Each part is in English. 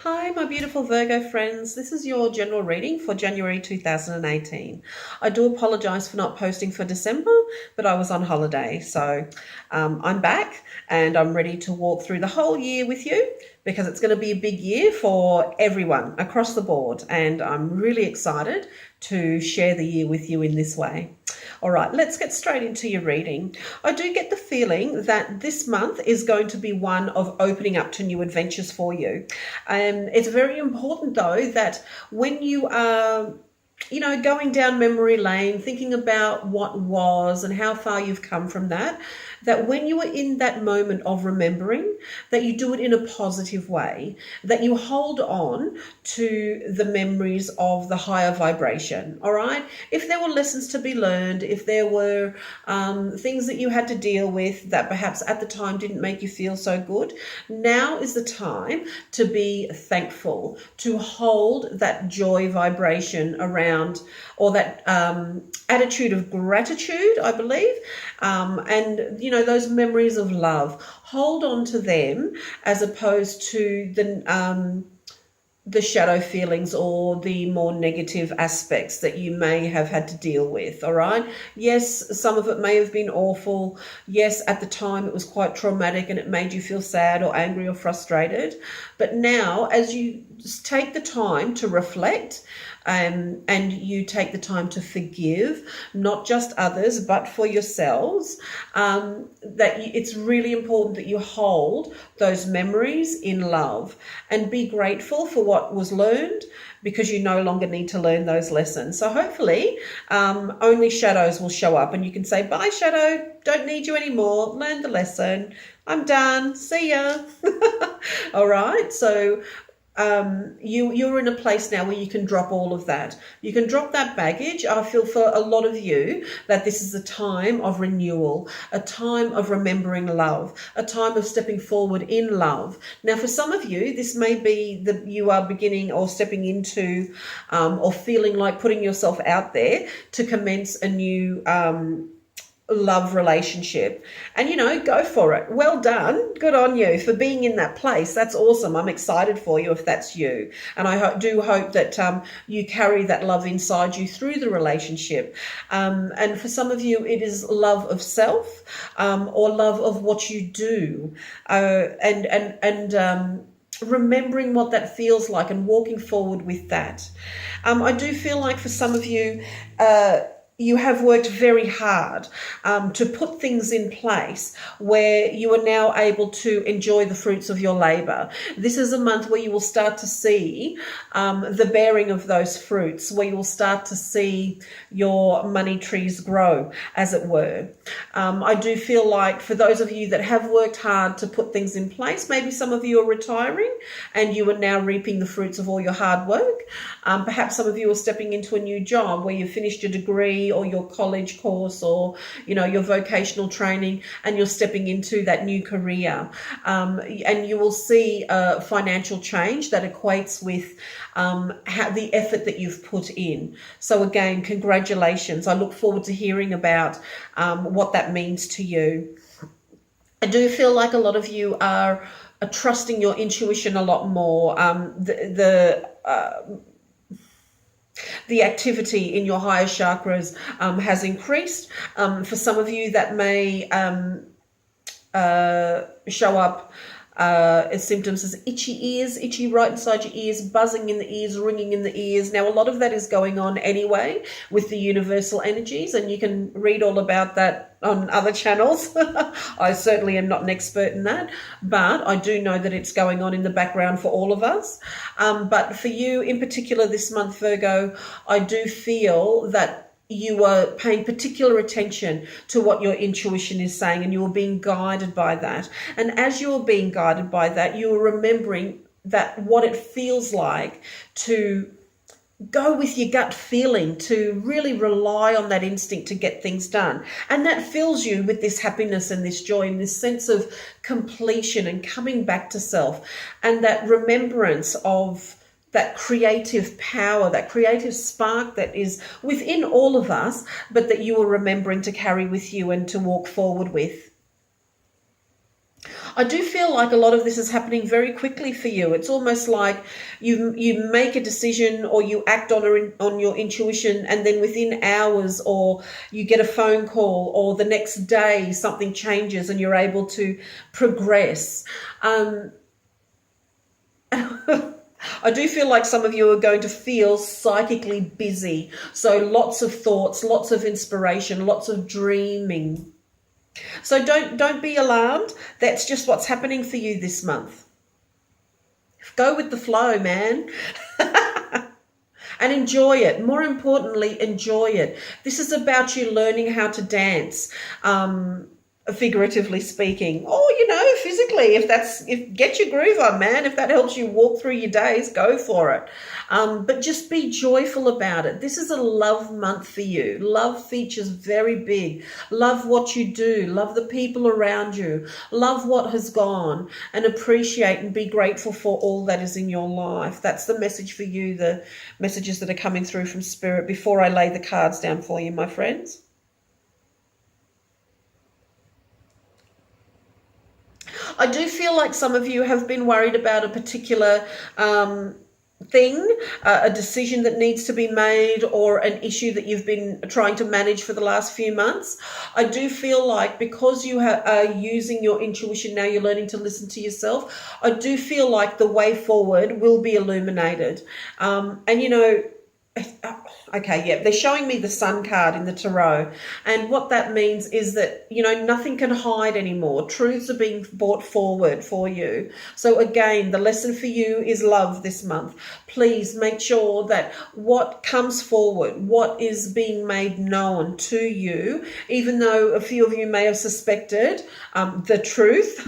Hi, my beautiful Virgo friends. This is your general reading for January 2018. I do apologize for not posting for December, but I was on holiday. So I'm back and I'm ready to walk through the whole year with you because it's going to be a big year for everyone across the board. And I'm really excited to share the year with you in this way. All right, let's get straight into your reading. I do get the feeling that this month is going to be one of opening up to new adventures for you. It's very important, though, that when you are going down memory lane, thinking about what was and how far you've come from that, that when you are in that moment of remembering, that you do it in a positive way, that you hold on to the memories of the higher vibration, all right? If there were lessons to be learned, if there were things that you had to deal with that perhaps at the time didn't make you feel so good, now is the time to be thankful, to hold that joy vibration around, or that attitude of gratitude, I believe, and those memories of love. Hold on to them as opposed to the shadow feelings or the more negative aspects that you may have had to deal with. All right. Yes, some of it may have been awful. Yes, at the time it was quite traumatic and it made you feel sad or angry or frustrated. But now, as you take the time to reflect, and you take the time to forgive, not just others, but for yourselves, it's really important that you hold those memories in love and be grateful for what was learned, because you no longer need to learn those lessons. So hopefully only shadows will show up and you can say, bye, shadow, don't need you anymore, learn the lesson, I'm done, see ya. All right, so you're in a place now where you can drop all of that. You can drop that baggage. I feel for a lot of you that this is a time of renewal, a time of remembering love, a time of stepping forward in love. Now, for some of you, this may be that you are beginning or stepping into or feeling like putting yourself out there to commence a new love relationship, and go for it. Well done, good on you for being in that place. That's awesome. I'm excited for you if that's you, and I do hope that you carry that love inside you through the relationship. And for some of you it is love of self, or love of what you do, and remembering what that feels like and walking forward with that. I do feel like for some of you, you have worked very hard to put things in place where you are now able to enjoy the fruits of your labor. This is a month where you will start to see the bearing of those fruits, where you will start to see your money trees grow, as it were. I do feel like for those of you that have worked hard to put things in place, maybe some of you are retiring and you are now reaping the fruits of all your hard work. Perhaps some of you are stepping into a new job where you've finished your degree or your college course, or your vocational training, and you're stepping into that new career, and you will see a financial change that equates with the effort that you've put in. So again, congratulations. I look forward to hearing about what that means to you. I do feel like a lot of you are trusting your intuition a lot more. The activity in your higher chakras has increased. For some of you, that may show up as symptoms as itchy ears, itchy right inside your ears, buzzing in the ears, ringing in the ears. Now, a lot of that is going on anyway with the universal energies, and you can read all about that on other channels. I certainly am not an expert in that, but I do know that it's going on in the background for all of us. But for you in particular this month, Virgo, I do feel that you are paying particular attention to what your intuition is saying, and you are being guided by that. And as you're being guided by that, you are remembering that what it feels like to go with your gut feeling, to really rely on that instinct to get things done. And that fills you with this happiness and this joy and this sense of completion and coming back to self, and that remembrance of that creative power, that creative spark that is within all of us, but that you are remembering to carry with you and to walk forward with. I do feel like a lot of this is happening very quickly for you. It's almost like you make a decision or you act on your intuition, and then within hours, or you get a phone call, or the next day something changes and you're able to progress. Um, I do feel like some of you are going to feel psychically busy. So lots of thoughts, lots of inspiration, lots of dreaming. So don't be alarmed. That's just what's happening for you this month. Go with the flow, man. And enjoy it. More importantly, enjoy it. This is about you learning how to dance, figuratively speaking, or physically. If get your groove on, man. If that helps you walk through your days, go for it. But just be joyful about it. This is a love month for you. Love features very big. Love what you do. Love the people around you. Love what has gone, and appreciate and be grateful for all that is in your life. That's the message for you, the messages that are coming through from Spirit before I lay the cards down for you, my friends. I do feel like some of you have been worried about a particular thing, a decision that needs to be made, or an issue that you've been trying to manage for the last few months. I do feel like because you are using your intuition now, you're learning to listen to yourself. I do feel like the way forward will be illuminated. Okay, yeah, they're showing me the Sun card in the tarot, and what that means is that nothing can hide anymore. Truths are being brought forward for you. So again, the lesson for you is love this month. Please make sure that what comes forward, what is being made known to you, even though a few of you may have suspected the truth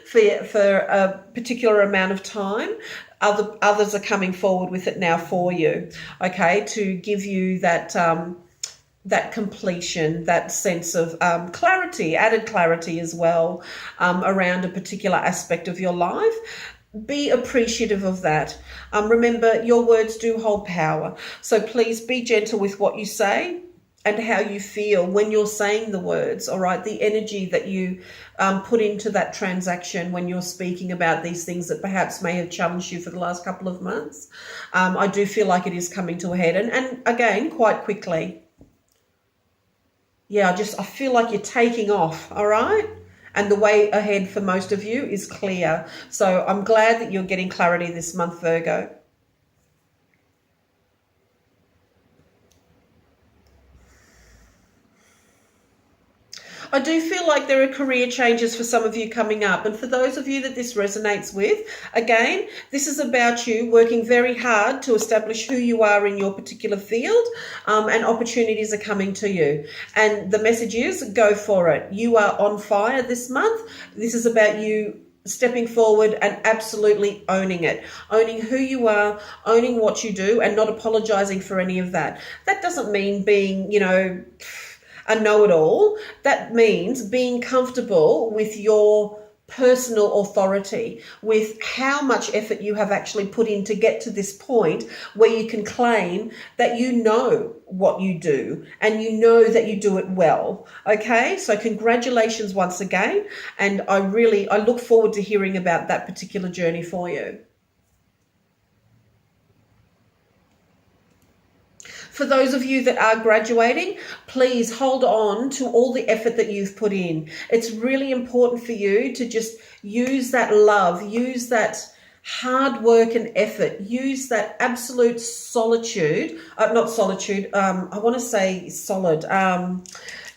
for a particular amount of time, others are coming forward with it now for you, okay, to give you that completion, that sense of clarity, added clarity as well, around a particular aspect of your life. Be appreciative of that. Remember, your words do hold power, so please be gentle with what you say and how you feel when you're saying the words, all right? The energy that you put into that transaction when you're speaking about these things that perhaps may have challenged you for the last couple of months. I do feel like it is coming to a head, and again, quite quickly. Yeah, I feel like you're taking off, all right? And the way ahead for most of you is clear. So I'm glad that you're getting clarity this month, Virgo. I do feel like there are career changes for some of you coming up. And for those of you that this resonates with, again, this is about you working very hard to establish who you are in your particular field, and opportunities are coming to you. And the message is, go for it. You are on fire this month. This is about you stepping forward and absolutely owning it, owning who you are, owning what you do, and not apologizing for any of that. That doesn't mean being, a know-it-all. That means being comfortable with your personal authority, with how much effort you have actually put in to get to this point where you can claim that you know what you do and you know that you do it well. Okay, so congratulations once again, and I look forward to hearing about that particular journey for you. For those of you that are graduating, please hold on to all the effort that you've put in. It's really important for you to just use that love, use that hard work and effort, use that absolute solitude, not solitude, I want to say solid,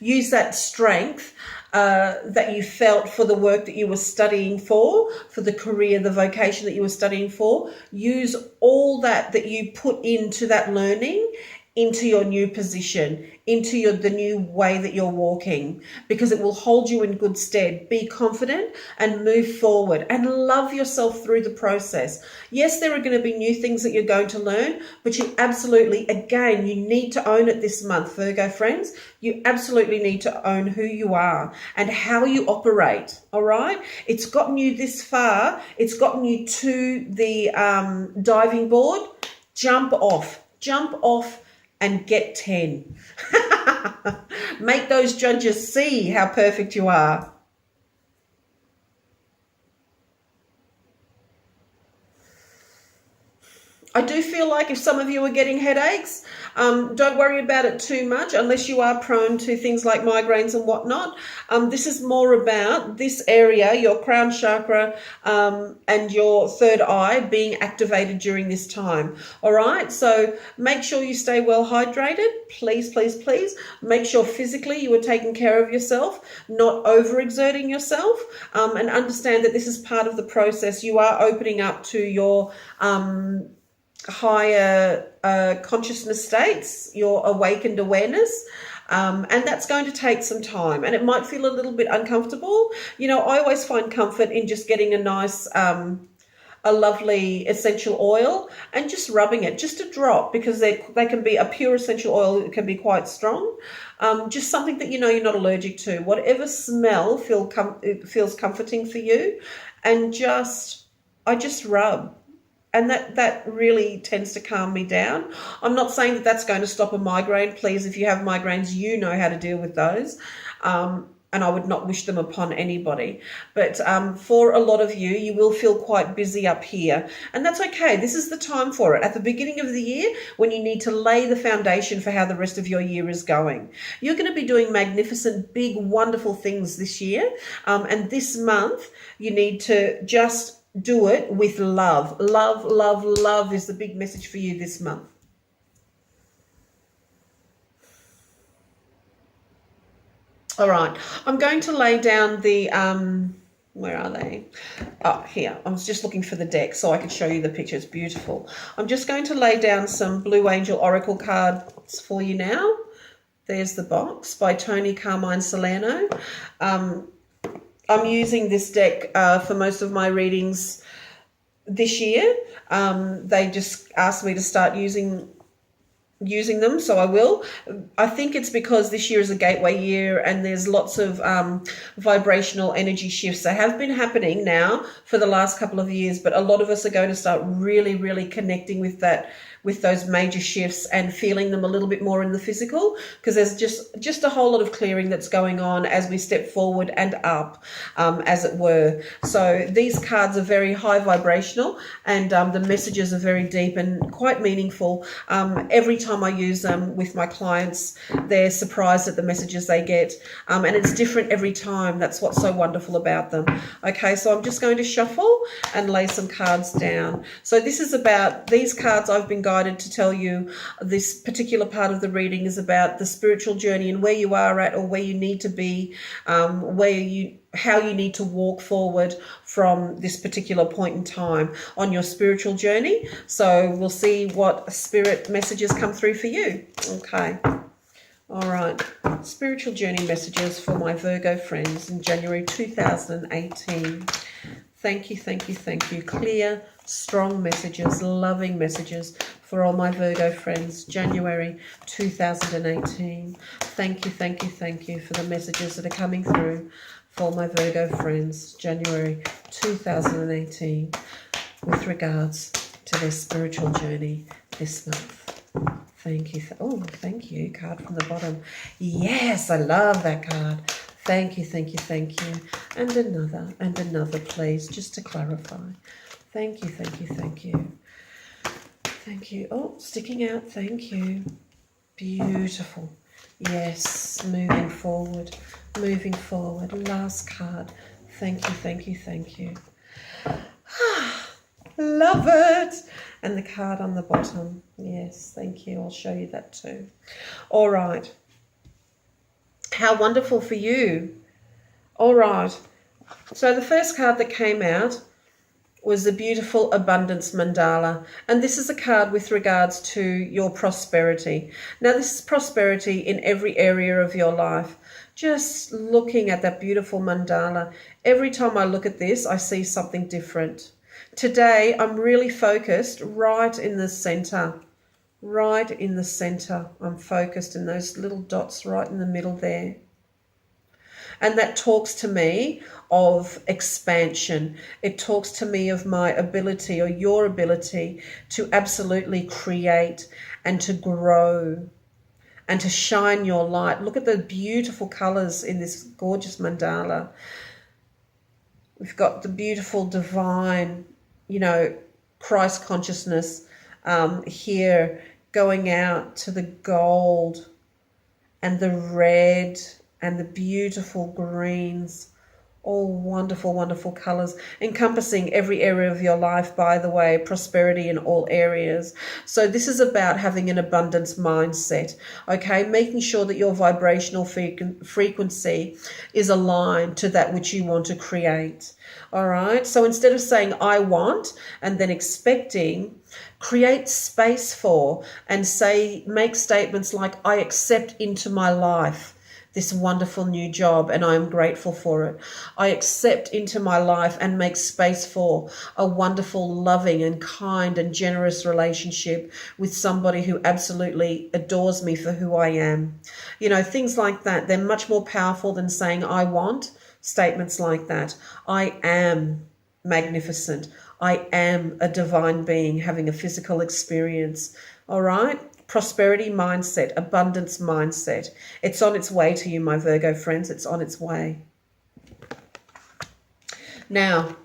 use that strength that you felt for the work that you were studying for the career, the vocation that you were studying for. Use all that you put into that learning into your new position, into the new way that you're walking, because it will hold you in good stead. Be confident and move forward and love yourself through the process. Yes, there are going to be new things that you're going to learn, but you absolutely, again, you need to own it this month, Virgo friends. You absolutely need to own who you are and how you operate, all right? It's gotten you this far. It's gotten you to the diving board. Jump off and get 10. Make those judges see how perfect you are. I do feel like if some of you are getting headaches, don't worry about it too much unless you are prone to things like migraines and whatnot. This is more about this area, your crown chakra, and your third eye being activated during this time. All right. So make sure you stay well hydrated. Please, please, please. Make sure physically you are taking care of yourself, not overexerting yourself, and understand that this is part of the process. You are opening up to your higher consciousness states, your awakened awareness, and that's going to take some time, and it might feel a little bit uncomfortable. I always find comfort in just getting a nice a lovely essential oil and just rubbing it, just a drop, because they can be a pure essential oil. It can be quite strong. Just something that you're not allergic to. Whatever smell feels comforting for you, and I just rub. And that really tends to calm me down. I'm not saying that that's going to stop a migraine. Please, if you have migraines, you know how to deal with those. And I would not wish them upon anybody. But for a lot of you, you will feel quite busy up here. And that's okay. This is the time for it. At the beginning of the year, when you need to lay the foundation for how the rest of your year is going. You're going to be doing magnificent, big, wonderful things this year. And this month, you need to just do it with love. Love, love, love is the big message for you this month. All right. I'm going to lay down the, where are they? Oh, here. I was just looking for the deck so I could show you the picture. It's beautiful. I'm just going to lay down some Blue Angel Oracle cards for you now. There's the box by Tony Carmine Salerno. I'm using this deck for most of my readings this year. They just asked me to start using them, so I will. I think it's because this year is a gateway year and there's lots of vibrational energy shifts that have been happening now for the last couple of years, but a lot of us are going to start really, really connecting with those major shifts and feeling them a little bit more in the physical, because there's just a whole lot of clearing that's going on as we step forward and up, as it were. So these cards are very high vibrational, and the messages are very deep and quite meaningful. Every time I use them with my clients, they're surprised at the messages they get, and it's different every time. That's what's so wonderful about them. Okay, so I'm just going to shuffle and lay some cards down. So this is about these cards. I've been guided to tell you this particular part of the reading is about the spiritual journey and where you are at, or where you need to be, how you need to walk forward from this particular point in time on your spiritual journey. So we'll see what spirit messages come through for you. Okay. All right. Spiritual journey messages for my Virgo friends in January 2018. Thank you, thank you, thank you. Clear, strong messages, loving messages for all my Virgo friends, January 2018. Thank you, thank you, thank you for the messages that are coming through for my Virgo friends, January 2018, with regards to their spiritual journey this month. Thank you. Oh, thank you. Card from the bottom. Yes, I love that card. Thank you, thank you, thank you. And another, please, just to clarify. Thank you, thank you, thank you. Thank you. Oh, sticking out. Thank you. Beautiful. Yes, moving forward. Last card. Thank you, thank you, thank you. Love it. And the card on the bottom. Yes, thank you. I'll show you that too. All right. How wonderful for you. All right. So the first card that came out was the beautiful abundance mandala. And this is a card with regards to your prosperity. Now, this is prosperity in every area of your life. Just looking at that beautiful mandala. Every time I look at this, I see something different. Today, I'm really focused right in the center. Right in the center. I'm focused in those little dots right in the middle there. And that talks to me of expansion. It talks to me of my ability, or your ability, to absolutely create and to grow and to shine your light. Look at the beautiful colors in this gorgeous mandala. We've got the beautiful divine, Christ consciousness, here going out to the gold and the red and the beautiful greens. All wonderful, wonderful colors, encompassing every area of your life, by the way, prosperity in all areas. So this is about having an abundance mindset, okay? Making sure that your vibrational frequency is aligned to that which you want to create, all right? So instead of saying, I want, and then expecting, create space for and make statements like, I accept into my life this wonderful new job and I am grateful for it. I accept into my life and make space for a wonderful, loving and kind and generous relationship with somebody who absolutely adores me for who I am. You know, things like that. They're much more powerful than saying I want. Statements like that. I am magnificent. I am a divine being having a physical experience. All right? Prosperity mindset, abundance mindset. It's on its way to you, my Virgo friends. It's on its way. Now,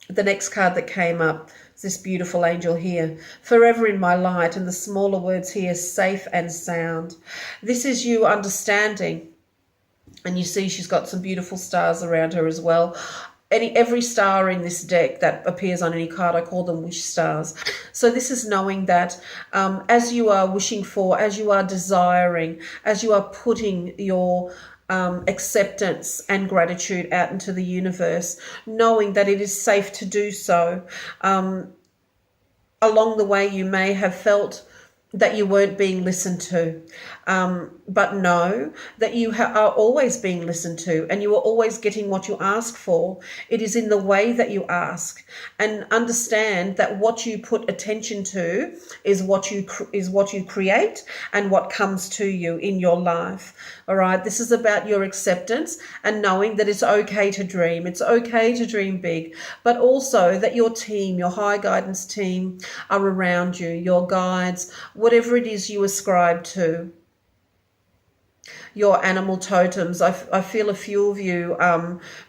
the next card that came up is this beautiful angel here. Forever in my light, and the smaller words here, safe and sound. This is you understanding. And you see she's got some beautiful stars around her as well. Every star in this deck that appears on any card, I call them wish stars. So this is knowing that as you are wishing for, as you are desiring, as you are putting your acceptance and gratitude out into the universe, knowing that it is safe to do so. Along the way, you may have felt that you weren't being listened to, but know that you are always being listened to and you are always getting what you ask for. It is in the way that you ask, and understand that what you put attention to is what you create and what comes to you in your life. All right, this is about your acceptance and knowing that it's okay to dream. It's okay to dream big, but also that your team, your high guidance team, are around you, your guides, whatever it is you ascribe to. Your animal totems. I feel a few of you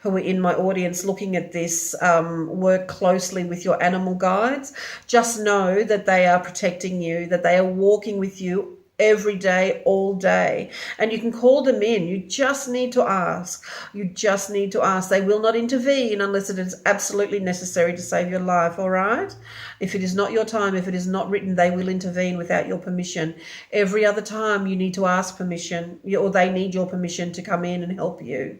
who are in my audience looking at this work closely with your animal guides. Just know that they are protecting you, that they are walking with you every day, all day. And you can call them in. You just need to ask. You just need to ask. They will not intervene unless it is absolutely necessary to save your life, all right? If it is not your time, if it is not written, they will intervene without your permission. Every other time you need to ask permission, or they need your permission to come in and help you.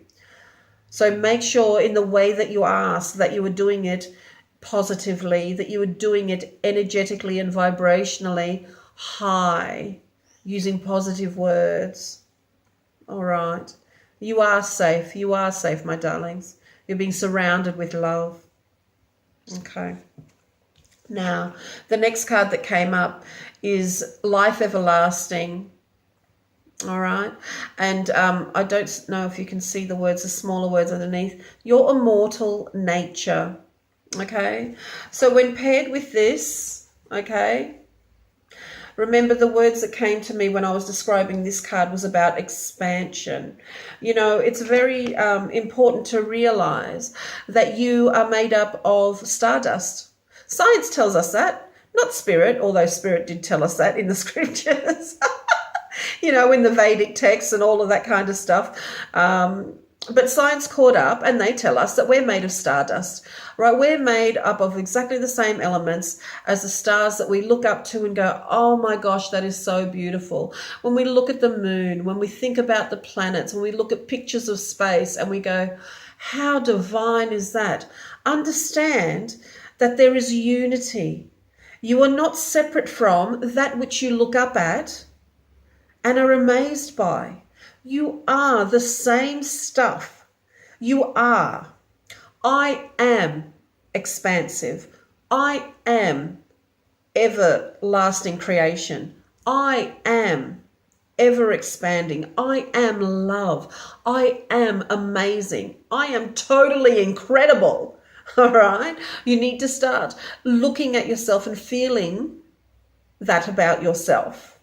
So make sure in the way that you ask that you are doing it positively, that you are doing it energetically and vibrationally high, using positive words. All right. You are safe. You are safe, my darlings. You're being surrounded with love. Okay. Now, the next card that came up is life everlasting. All right. And I don't know if you can see the words, the smaller words underneath. Your immortal nature. Okay. So when paired with this, okay, remember the words that came to me when I was describing this card was about expansion. You know, it's very important to realize that you are made up of stardust. Science tells us that, not spirit, although spirit did tell us that in the scriptures, you know, in the Vedic texts and all of that kind of stuff. But science caught up and they tell us that we're made of stardust, right? We're made up of exactly the same elements as the stars that we look up to and go, oh my gosh, that is so beautiful. When we look at the moon, when we think about the planets, when we look at pictures of space and we go, how divine is that? Understand that there is unity. You are not separate from that which you look up at and are amazed by. You are the same stuff. You are. I am expansive. I am everlasting creation. I am ever expanding. I am love. I am amazing. I am totally incredible. All right? You need to start looking at yourself and feeling that about yourself.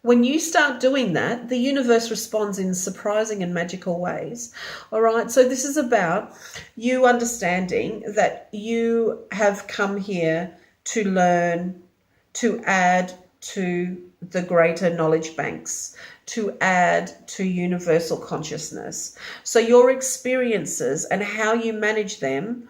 When you start doing that, the universe responds in surprising and magical ways. All right. So this is about you understanding that you have come here to learn, to add to the greater knowledge banks, to add to universal consciousness. So your experiences and how you manage them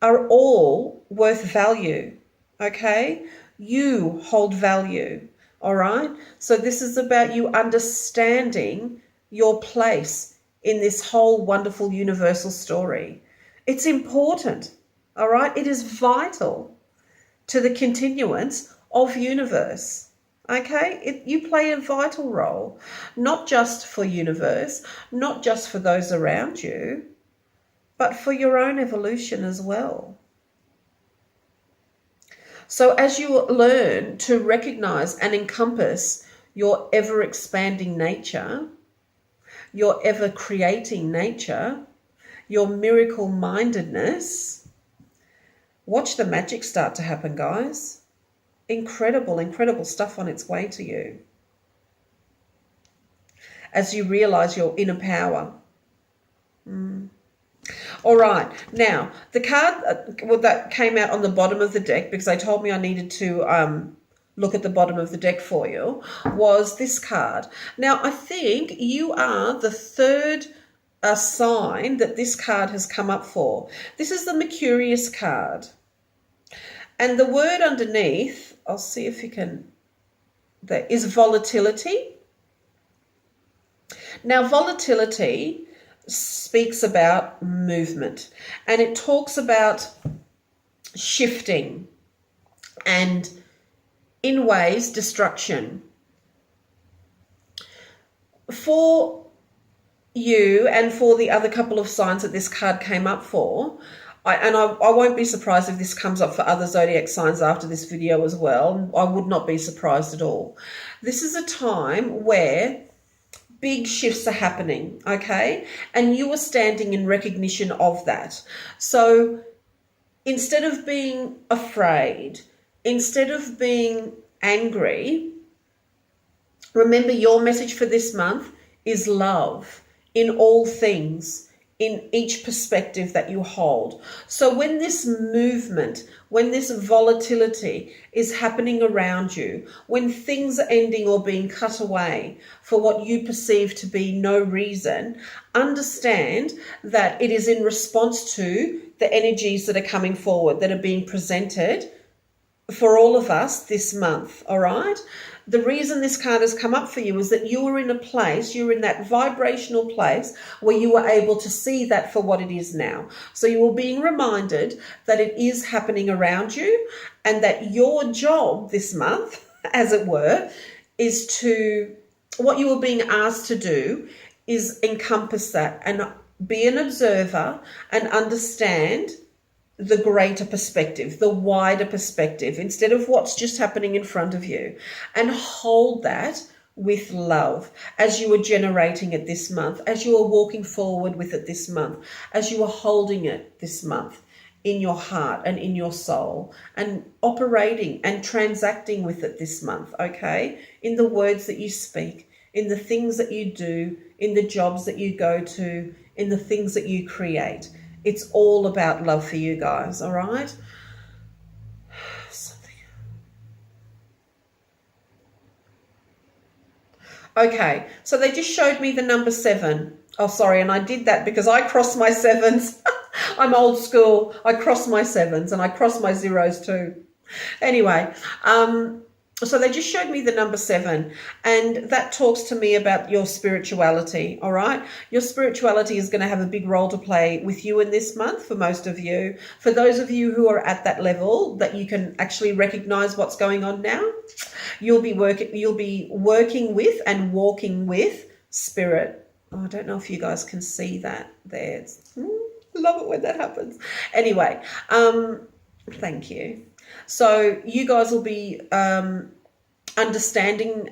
are all worth value, okay? You hold value, all right? So this is about you understanding your place in this whole wonderful universal story. It's important, all right? It is vital to the continuance of universe, okay? You play a vital role, not just for universe, not just for those around you, but for your own evolution as well. So as you learn to recognize and encompass your ever-expanding nature, your ever-creating nature, your miracle-mindedness, watch the magic start to happen, guys. Incredible, incredible stuff on its way to you as you realize your inner power. All right, now the card that came out on the bottom of the deck, because they told me I needed to look at the bottom of the deck for you, was this card. Now I think you are the third sign that this card has come up for. This is the Mercurius card, and the word underneath, I'll see if you can, there is volatility. Now volatility speaks about movement, and it talks about shifting and, in ways, destruction. For you and for the other couple of signs that this card came up for, I won't be surprised if this comes up for other zodiac signs after this video as well. I would not be surprised at all. This is a time where big shifts are happening, okay? And you are standing in recognition of that. So instead of being afraid, instead of being angry, remember your message for this month is love in all things, in each perspective that you hold. So when this movement, when this volatility is happening around you, when things are ending or being cut away for what you perceive to be no reason, understand that it is in response to the energies that are coming forward, that are being presented for all of us this month, all right? The reason this card has come up for you is that you are in a place, you're in that vibrational place where you are able to see that for what it is now. So you are being reminded that it is happening around you, and that your job this month, as it were, is to, what you are being asked to do is encompass that and be an observer and understand the greater perspective, the wider perspective, instead of what's just happening in front of you, and hold that with love as you are generating it this month, as you are walking forward with it this month, as you are holding it this month in your heart and in your soul, and operating and transacting with it this month, okay? In the words that you speak, in the things that you do, in the jobs that you go to, in the things that you create. It's all about love for you guys, all right? Okay, so they just showed me the number 7. Oh, sorry, and I did that because I crossed my 7s. I'm old school. I cross my 7s and I cross my 0s too. Anyway, so they just showed me the number 7, and that talks to me about your spirituality, all right? Your spirituality is going to have a big role to play with you in this month for most of you. For those of you who are at that level that you can actually recognize what's going on now, you'll be working with and walking with spirit. Oh, I don't know if you guys can see that there. Love it when that happens. Anyway, thank you. So you guys will be understanding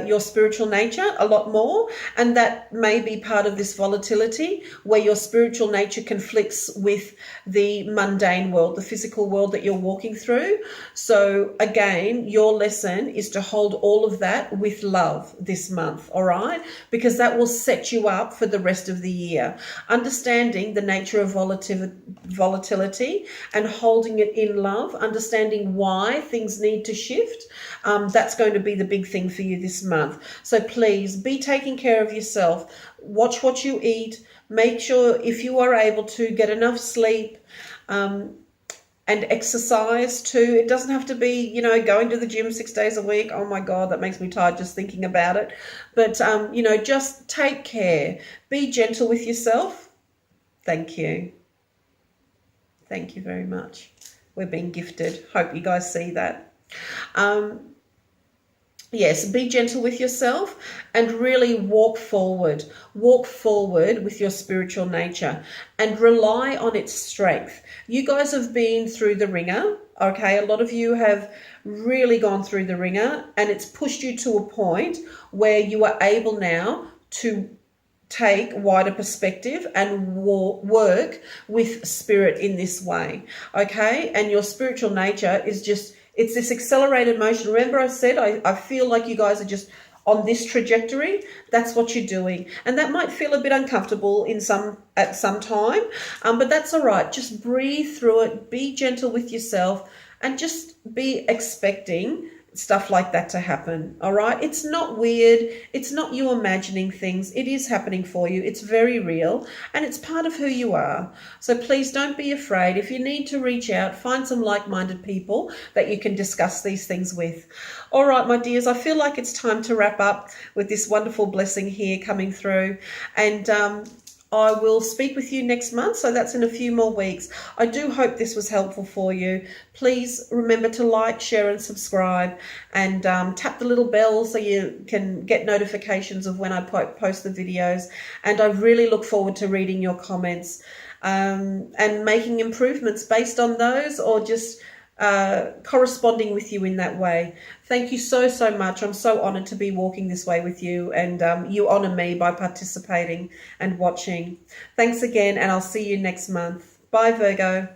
your spiritual nature a lot more, and that may be part of this volatility where your spiritual nature conflicts with the mundane world, the physical world that you're walking through. So again, your lesson is to hold all of that with love this month, all right? Because that will set you up for the rest of the year. Understanding the nature of volatility and holding it in love, understanding why things need to shift, that's going to be the big thing for you this month. So please be taking care of yourself. Watch what you eat. Make sure, if you are able to, get enough sleep, and exercise too. It doesn't have to be, going to the gym 6 days a week. Oh my God, that makes me tired just thinking about it. But, just take care. Be gentle with yourself. Thank you. Thank you very much. We're being gifted. Hope you guys see that. Yes, be gentle with yourself and really walk forward. Walk forward with your spiritual nature and rely on its strength. You guys have been through the ringer, okay? A lot of you have really gone through the ringer, and it's pushed you to a point where you are able now to take wider perspective and work with spirit in this way, okay? And your spiritual nature is just, it's this accelerated motion. Remember I said, I feel like you guys are just on this trajectory. That's what you're doing. And that might feel a bit uncomfortable at some time, but that's all right. Just breathe through it, be gentle with yourself, and just be expecting stuff like that to happen. All right. It's not weird. It's not you imagining things. It is happening for you. It's very real, and it's part of who you are. So please don't be afraid. If you need to reach out, find some like-minded people that you can discuss these things with. All right, my dears, I feel like it's time to wrap up with this wonderful blessing here coming through, and I will speak with you next month, so that's in a few more weeks. I do hope this was helpful for you. Please remember to like, share and subscribe, and tap the little bell so you can get notifications of when I post the videos. And I really look forward to reading your comments and making improvements based on those, or just corresponding with you in that way. Thank you so much. I'm so honored to be walking this way with you, and you honor me by participating and watching. Thanks again, and I'll see you next month. Bye, Virgo.